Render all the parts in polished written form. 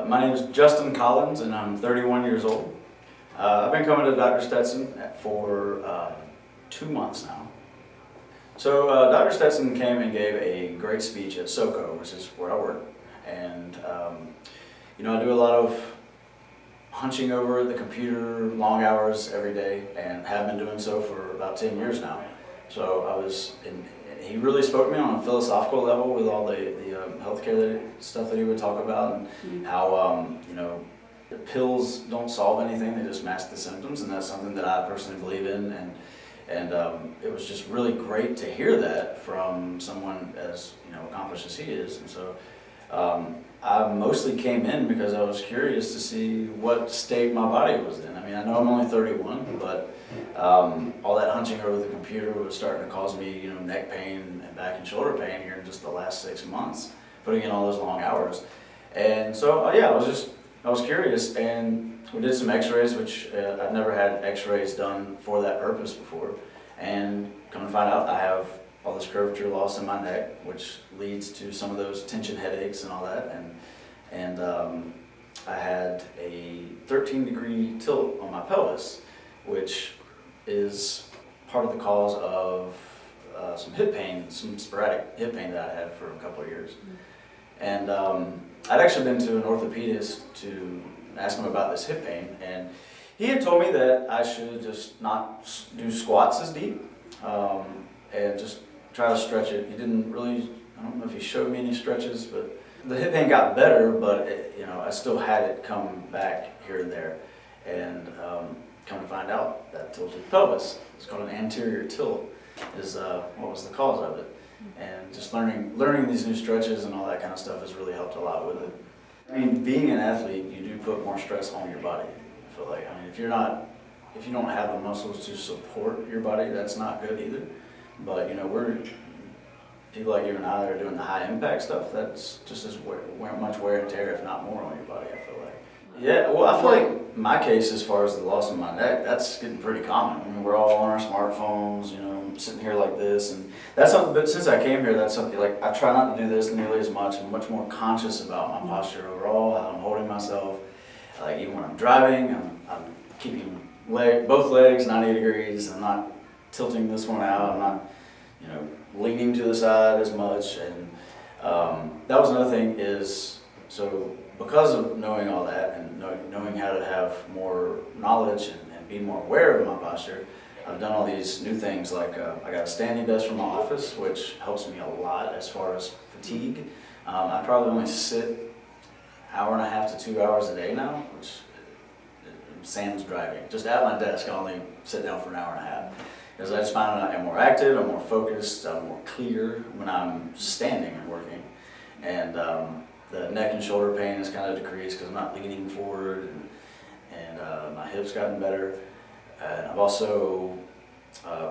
My name is Justin Collins, and I'm 31 years old. I've been coming to Dr. Stetson for 2 months now. So Dr. Stetson came and gave a great speech at SoCo, which is where I work. And I do a lot of hunching over the computer, long hours every day, and have been doing so for about 10 years now. So he really spoke to me on a philosophical level with all the healthcare stuff that he would talk about, and how the pills don't solve anything; they just mask the symptoms, and that's something that I personally believe in. And it was just really great to hear that from someone as accomplished as he is. And so I mostly came in because I was curious to see what state my body was in. I mean, I know I'm only 31, but all that hunching over the computer was starting to cause me, neck pain and back and shoulder pain here in just the last 6 months, putting in all those long hours. And so, I was curious, and we did some x-rays, which I've never had x-rays done for that purpose before. And come to find out, I have all this curvature loss in my neck, which leads to some of those tension headaches and all that. And I had a 13-degree tilt on my pelvis, which is part of the cause of some hip pain, some sporadic hip pain that I had for a couple of years. And I'd actually been to an orthopedist to ask him about this hip pain, and he had told me that I should just not do squats as deep and just try to stretch it. He didn't really, I don't know if he showed me any stretches, but the hip pain got better, but I still had it come back here and there. And come to find out, that tilted pelvis, it's called an anterior tilt, is what was the cause of it. And just learning these new stretches and all that kind of stuff has really helped a lot with it. I mean, being an athlete, you do put more stress on your body, I feel like. I mean, if you don't have the muscles to support your body, that's not good either. But people like you and I that are doing the high impact stuff, that's just as much wear and tear, if not more, on your body, I feel like. Yeah, well, I feel like my case, as far as the loss of my neck, that's getting pretty common. I mean, we're all on our smartphones, sitting here like this, and that's something. But since I came here, that's something like I try not to do this nearly as much. I'm much more conscious about my posture overall, how I'm holding myself. Like even when I'm driving, I'm keeping both legs 90 degrees. I'm not tilting this one out. I'm not, leaning to the side as much. And that was another thing is, so because of knowing all that and knowing how to have more knowledge and be more aware of my posture, I've done all these new things, like I got a standing desk from my office, which helps me a lot as far as fatigue. I probably only sit an hour and a half to 2 hours a day now, which sans driving. Just at my desk, I only sit down for an hour and a half. Because I just find that I'm more active, I'm more focused, I'm more clear when I'm standing and working. And the neck and shoulder pain has kind of decreased because I'm not leaning forward, and my hips gotten better. And I've also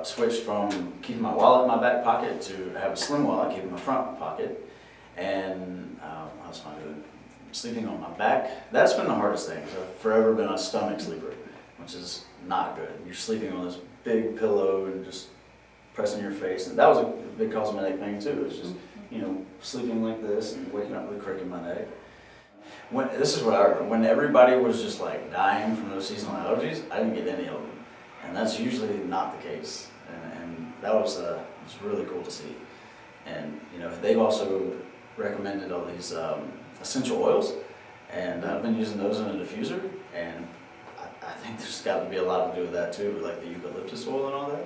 switched from keeping my wallet in my back pocket to have a slim wallet, keeping my front pocket. And what else am I doing? Sleeping on my back. That's been the hardest thing, because I've forever been a stomach sleeper, which is not good. You're sleeping on this big pillow and just pressing your face. And that was a big cosmetic thing too. It's just, sleeping like this and waking up with a crick in my neck. This is what I remember. When everybody was just like dying from those seasonal allergies, I didn't get any of them. And that's usually not the case. And that was really cool to see. And they've also recommended all these essential oils, and I've been using those in a diffuser, and I think there's got to be a lot to do with that too, like the eucalyptus oil and all that,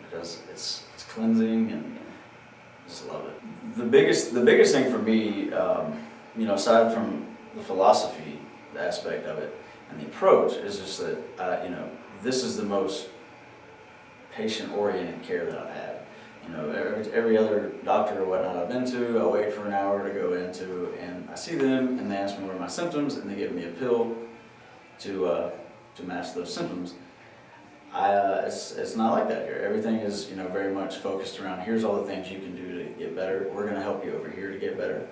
because it's cleansing, and I just love it. The biggest thing for me, aside from the philosophy aspect of it and the approach, is just that this is the most patient-oriented care that I've had. Every other doctor or whatnot I've been to, I wait for an hour to go into, and I see them, and they ask me what are my symptoms, and they give me a pill to mask those symptoms. It's not like that here. Everything is very much focused around, here's all the things you can do to get better. We're going to help you over here to get better.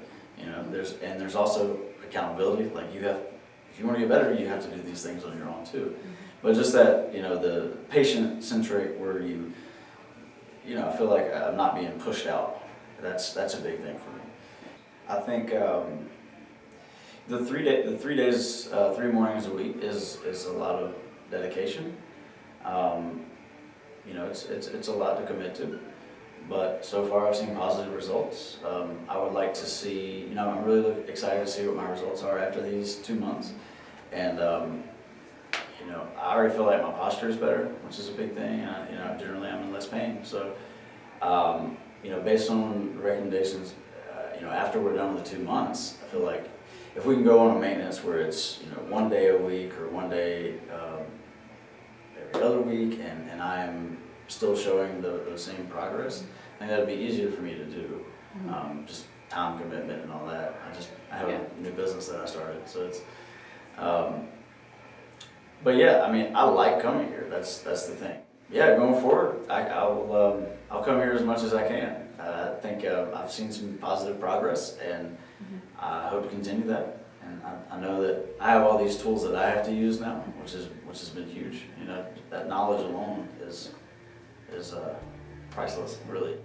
There's also accountability. Like if you want to get better, you have to do these things on your own too. But just that the patient-centric, where I feel like I'm not being pushed out. That's a big thing for me. I think The 3 days, 3 mornings a week is a lot of dedication. You know, it's a lot to commit to, but so far I've seen positive results. I would like to see, you know, I'm really excited to see what my results are after these 2 months, and you know, I already feel like my posture is better, which is a big thing. You know, generally I'm in less pain, so you know, based on recommendations, you know, after we're done with the 2 months, I feel like if we can go on a maintenance where it's, you know, 1 day a week or 1 day every other week, and I'm still showing the same progress, I think that'd be easier for me to do. Just time commitment and all that. I have a new business that I started, so it's. But yeah, I mean, I like coming here. That's the thing. Yeah, going forward, I'll come here as much as I can. I think I've seen some positive progress, and I hope to continue that. And I know that I have all these tools that I have to use now, which has been huge. You know, that knowledge alone is priceless, really.